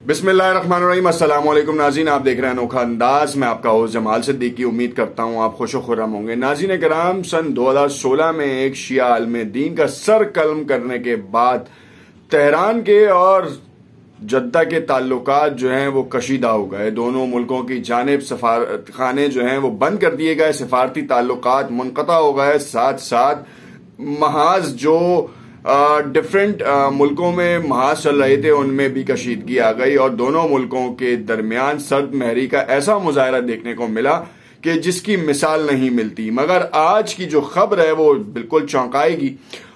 बिस्मिल्लाहिर्रहमानिर्रहीम। अस्सलाम वालेकुम नाज़रीन, आप देख रहे हैं अनोखा अंदाज। मैं आपका होस्ट जमाल सिद्दीकी। उम्मीद करता हूँ आप खुश खुर्रम होंगे। नाज़रीन कराम, सन 2016 में एक शिया आलिम दीन का सर कलम करने के बाद तेहरान के और जद्दा के ताल्लुकात जो हैं वो कशीदा हो गए। दोनों मुल्कों की जानिब सफारत खाने जो हैं वो बंद कर दिए गए, सफारती ताल्लुकात मुनक़ता हो गए। साथ साथ महाज जो डिफरेंट मुल्कों में महाज चल रहे थे उनमें भी कशीदगी आ गई और दोनों मुल्कों के दरमियान सर्द महरी का ऐसा मुजाहरा देखने को मिला कि जिसकी मिसाल नहीं मिलती। मगर आज की जो खबर है वो बिल्कुल चौंकाएगी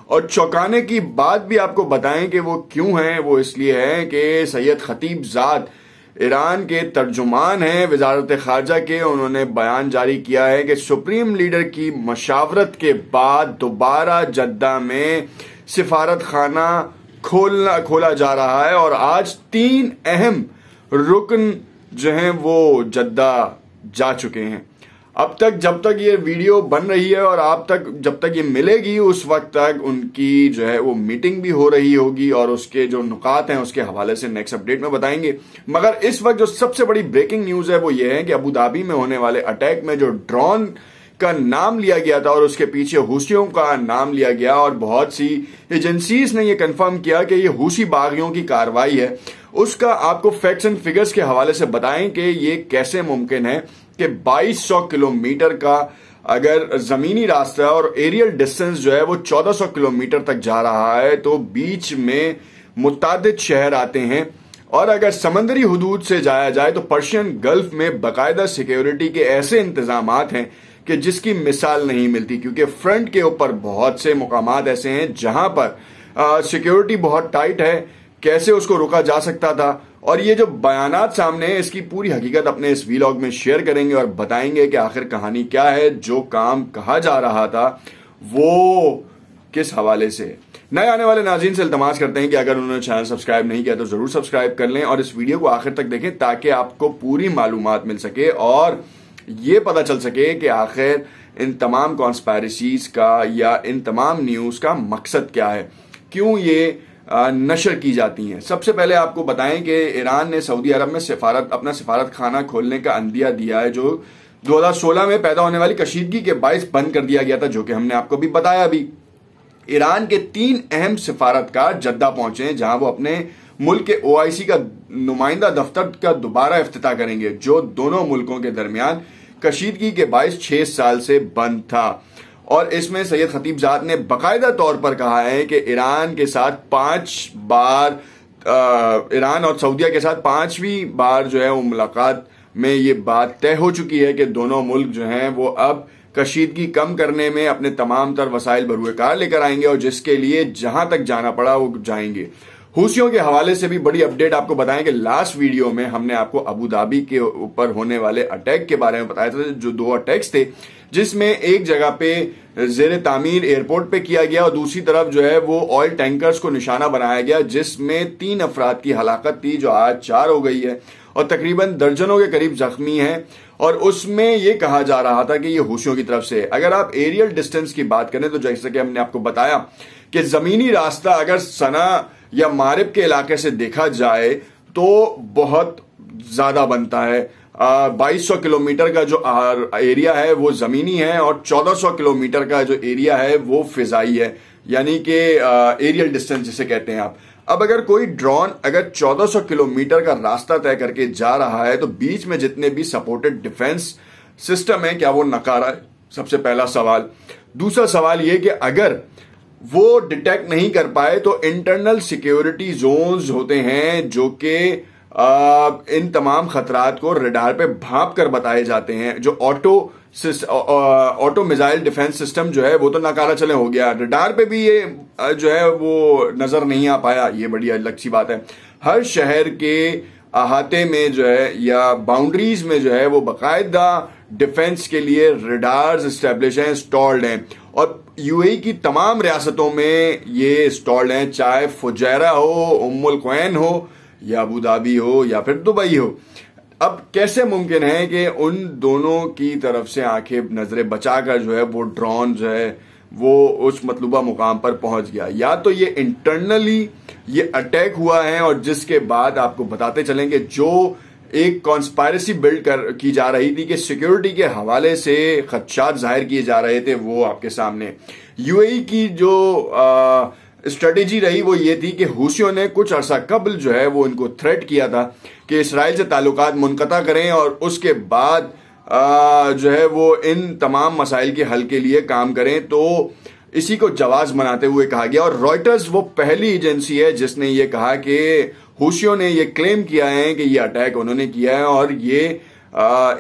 और चौंकाने की बात भी आपको बताएं कि वो क्यों है। वो इसलिए है कि सैयद खतीबजाद ईरान के तर्जुमान हैं वजारत खारजा के। उन्होंने बयान जारी किया है कि सुप्रीम लीडर की मशावरत के बाद दोबारा जद्दा में सिफारत खाना खोला जा रहा है और आज 3 अहम रुकन जो हैं वो जद्दा जा चुके हैं। अब तक जब तक ये वीडियो बन रही है और आप तक जब तक ये मिलेगी उस वक्त तक उनकी जो है वो मीटिंग भी हो रही होगी और उसके जो नुकात हैं उसके हवाले से नेक्स्ट अपडेट में बताएंगे। मगर इस वक्त जो सबसे बड़ी ब्रेकिंग न्यूज है वो ये है कि अबू धाबी में होने वाले अटैक में जो ड्रोन का नाम लिया गया था और उसके पीछे हूसियों का नाम लिया गया और बहुत सी एजेंसीज ने यह कंफर्म किया कि यह हूसी बागियों की कार्रवाई है, उसका आपको फैक्ट्स एंड फिगर्स के हवाले से बताएं कि ये कैसे मुमकिन है कि 2200 किलोमीटर का अगर जमीनी रास्ता है और एरियल डिस्टेंस जो है वो 1400 किलोमीटर तक जा रहा है, तो बीच में मुतादिद शहर आते हैं। और अगर समंदरी हुदूद से जाया जाए तो पर्शियन गल्फ में बाकायदा सिक्योरिटी के ऐसे इंतजामात हैं कि जिसकी मिसाल नहीं मिलती, क्योंकि फ्रंट के ऊपर बहुत से मुकामात ऐसे हैं जहां पर सिक्योरिटी बहुत टाइट है। कैसे उसको रोका जा सकता था और ये जो बयानात सामने है इसकी पूरी हकीकत अपने इस वीलॉग में शेयर करेंगे और बताएंगे कि आखिर कहानी क्या है। जो काम कहा जा रहा था वो किस हवाले से। नए आने वाले नाज़रीन से इल्तमास करते हैं कि अगर उन्होंने चैनल सब्सक्राइब नहीं किया तो जरूर सब्सक्राइब कर लें और इस वीडियो को आखिर तक देखें ताकि आपको पूरी मालूमात मिल सके और ये पता चल सके कि आखिर इन तमाम कॉन्स्पायरेसीज का या इन तमाम न्यूज का मकसद क्या है, क्यों ये नशर की जाती हैं। सबसे पहले आपको बताएं कि ईरान ने सऊदी अरब में अपना सिफारत खाना खोलने का अंदिया दिया है, जो 2016 में पैदा होने वाली कशीदगी के बायस बंद कर दिया गया था, जो कि हमने आपको भी बताया भी। ईरान के 3 अहम सिफारतकार जद्दा पहुंचे हैं जहां वो अपने मुल्क के OIC का नुमाइंदा दफ्तर का दोबारा इफ्तिताह करेंगे, जो दोनों मुल्कों के दरमियान कशीदगी के बायस 6 साल से बंद था। और इसमें सैयद खतीबजाद ने बाकायदा तौर पर कहा है कि ईरान के साथ 5 बार ईरान और सऊदीया के साथ 5वीं बार जो है वो मुलाकात में ये बात तय हो चुकी है कि दोनों मुल्क जो हैं वो अब कशीदगी कम करने में अपने तमाम तर वसाइल बरूएकार लेकर आएंगे और जिसके लिए जहां तक जाना पड़ा वो जाएंगे। हूसियों के हवाले से भी बड़ी अपडेट आपको बताएं कि लास्ट वीडियो में हमने आपको अबू धाबी के ऊपर होने वाले अटैक के बारे में बताया था, जो 2 अटैक्स थे, जिसमें एक जगह पे जेर तामीर एयरपोर्ट पे किया गया और दूसरी तरफ जो है वो ऑयल टैंकर्स को निशाना बनाया गया, जिसमें 3 अफराद की हलाकत थी जो आज 4 हो गई है और तकरीबन दर्जनों के करीब जख्मी हैं। और उसमें यह कहा जा रहा था कि ये हूसियों की तरफ से। अगर आप एरियल डिस्टेंस की बात करें तो जैसे कि हमने आपको बताया कि जमीनी रास्ता अगर सना या मारिब के इलाके से देखा जाए तो बहुत ज्यादा बनता है। 2200 किलोमीटर का जो एरिया है वो जमीनी है और 1400 किलोमीटर का जो एरिया है वो फिजाई है, यानी कि एरियल डिस्टेंस जिसे कहते हैं आप। अब अगर कोई ड्रोन अगर 1400 किलोमीटर का रास्ता तय करके जा रहा है तो बीच में जितने भी सपोर्टेड डिफेंस सिस्टम है क्या वो नकारा है, सबसे पहला सवाल। दूसरा सवाल यह कि अगर वो डिटेक्ट नहीं कर पाए तो इंटरनल सिक्योरिटी जोन्स होते हैं जो कि इन तमाम खतरात को रडार पे भांप कर बताए जाते हैं। जो ऑटो मिसाइल डिफेंस सिस्टम जो है वो तो नाकारा चले हो गया, रडार पे भी ये जो है वो नजर नहीं आ पाया, ये बड़ी अलग सी बात है। हर शहर के अहाते में जो है या बाउंड्रीज में जो है वो बाकायदा डिफेंस के लिए रडार्स एस्टेब्लिश हैं, इंस्टॉल्ड हैं और UAE की तमाम रियासतों में ये इंस्टॉल्ड हैं, चाहे फुजैरा हो, उम्मुल क्वैन हो या अबू धाबी हो या फिर दुबई हो। अब कैसे मुमकिन है कि उन दोनों की तरफ से आंखें नजरें बचाकर जो है वो ड्रोन जो है वो उस मतलूबा मुकाम पर पहुंच गया। या तो ये इंटरनली ये अटैक हुआ है और जिसके बाद आपको बताते चलेंगे जो एक कॉन्स्पायरेसी बिल्ड की जा रही थी कि सिक्योरिटी के हवाले से खदशात जाहिर किए जा रहे थे, वो आपके सामने। यूएई की जो स्ट्रेटेजी रही वो ये थी कि हूसियों ने कुछ अरसा कबल जो है वो इनको थ्रेट किया था कि इसराइल से ताल्लुकात मुनक़ता करें और उसके बाद जो है वो इन तमाम मसाइल के हल के लिए काम करें। तो इसी को जवाब बनाते हुए कहा गया, और रॉयटर्स वो पहली एजेंसी है जिसने ये कहा कि हूसियों ने ये क्लेम किया है कि ये अटैक उन्होंने किया है और ये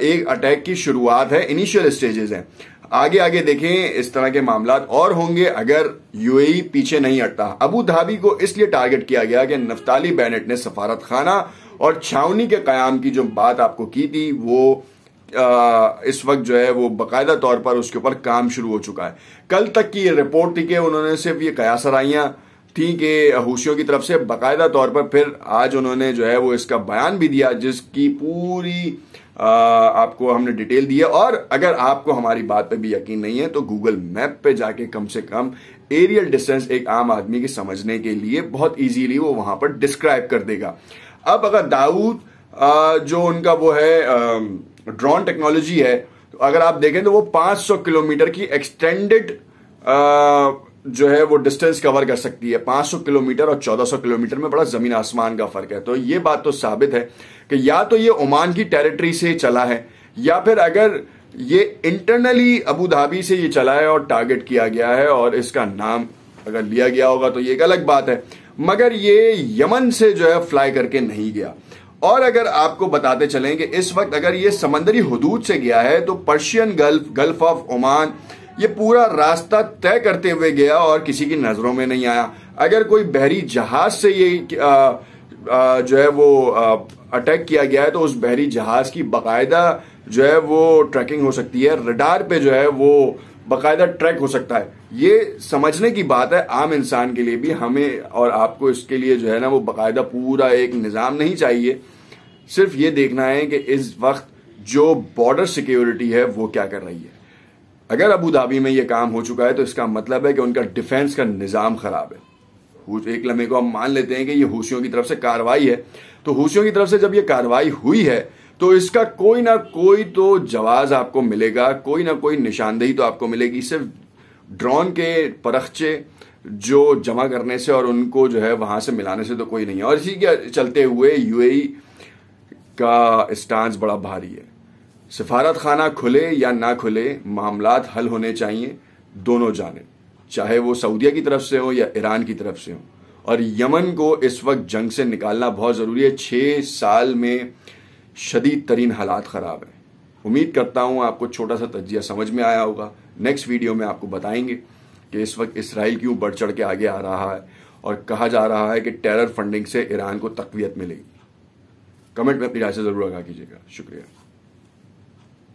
एक अटैक की शुरुआत है, इनिशियल स्टेजेस हैं। आगे आगे देखें इस तरह के मामलात और होंगे अगर यूएई पीछे नहीं हटता। अबू धाबी को इसलिए टारगेट किया गया कि नफ्ताली बेनेट ने सफारत खाना और छावनी के कयाम की जो बात आपको की थी वो इस वक्त जो है वो बाकायदा तौर पर उसके ऊपर काम शुरू हो चुका है। कल तक की ये रिपोर्ट थी कि उन्होंने सिर्फ ये कयासराइयां थी कि हूसियों की तरफ से, बाकायदा तौर पर फिर आज उन्होंने जो है वो इसका बयान भी दिया जिसकी पूरी आपको हमने डिटेल दी है। और अगर आपको हमारी बात पे भी यकीन नहीं है तो गूगल मैप पे जाके कम से कम एरियल डिस्टेंस एक आम आदमी के समझने के लिए बहुत इजीली वो वहां पर डिस्क्राइब कर देगा। अब अगर दाऊद जो उनका वो है ड्रोन टेक्नोलॉजी है, तो अगर आप देखें तो वो 500 किलोमीटर की एक्सटेंडेड जो है वो डिस्टेंस कवर कर सकती है। 500 किलोमीटर और 1400 किलोमीटर में बड़ा जमीन आसमान का फर्क है। तो ये बात तो साबित है कि या तो ये ओमान की टेरिटरी से चला है या फिर अगर ये इंटरनली अबू धाबी से ये चला है और टारगेट किया गया है और इसका नाम अगर लिया गया होगा तो ये एक अलग बात है, मगर ये यमन से जो है फ्लाई करके नहीं गया। और अगर आपको बताते चलें कि इस वक्त अगर ये समंदरी हुदूद से गया है तो पर्शियन गल्फ ऑफ ओमान, ये पूरा रास्ता तय करते हुए गया और किसी की नजरों में नहीं आया। अगर कोई बहरी जहाज से ये जो है वो अटैक किया गया है तो उस बहरी जहाज की बाकायदा जो है वो ट्रैकिंग हो सकती है, रडार पे जो है वो बाकायदा ट्रैक हो सकता है। ये समझने की बात है आम इंसान के लिए भी, हमें और आपको इसके लिए जो है ना वो बाकायदा पूरा एक निज़ाम नहीं चाहिए। सिर्फ ये देखना है कि इस वक्त जो बॉर्डर सिक्योरिटी है वो क्या कर रही है। अगर अबू धाबी में ये काम हो चुका है तो इसका मतलब है कि उनका डिफेंस का निज़ाम खराब है। एक लम्हे को हम मान लेते हैं कि ये हूसियों की तरफ से कार्रवाई है, तो हूसियों की तरफ से जब ये कार्रवाई हुई है तो इसका कोई ना कोई तो जवाब आपको मिलेगा, कोई ना कोई निशानदेही तो आपको मिलेगी। सिर्फ ड्रोन के परखचे जो जमा करने से और उनको जो है वहां से मिलाने से तो कोई नहीं है। और इसी के चलते हुए यूएई का स्टांस बड़ा भारी है। सफारत खाना खुले या ना खुले, मामलात हल होने चाहिए दोनों जाने, चाहे वो सऊदीया की तरफ से हो या ईरान की तरफ से हो। और यमन को इस वक्त जंग से निकालना बहुत जरूरी है। 6 साल में शदीद तरीन हालात खराब है। उम्मीद करता हूं आपको छोटा सा तज्जिया समझ में आया होगा। नेक्स्ट वीडियो में आपको बताएंगे कि इस वक्त इसराइल क्यों बढ़ चढ़ के आगे आ रहा है और कहा जा रहा है कि टेरर फंडिंग से ईरान को तक़वियत मिलेगी। कमेंट में अपनी राय से जरूर आगाह कीजिएगा। शुक्रिया।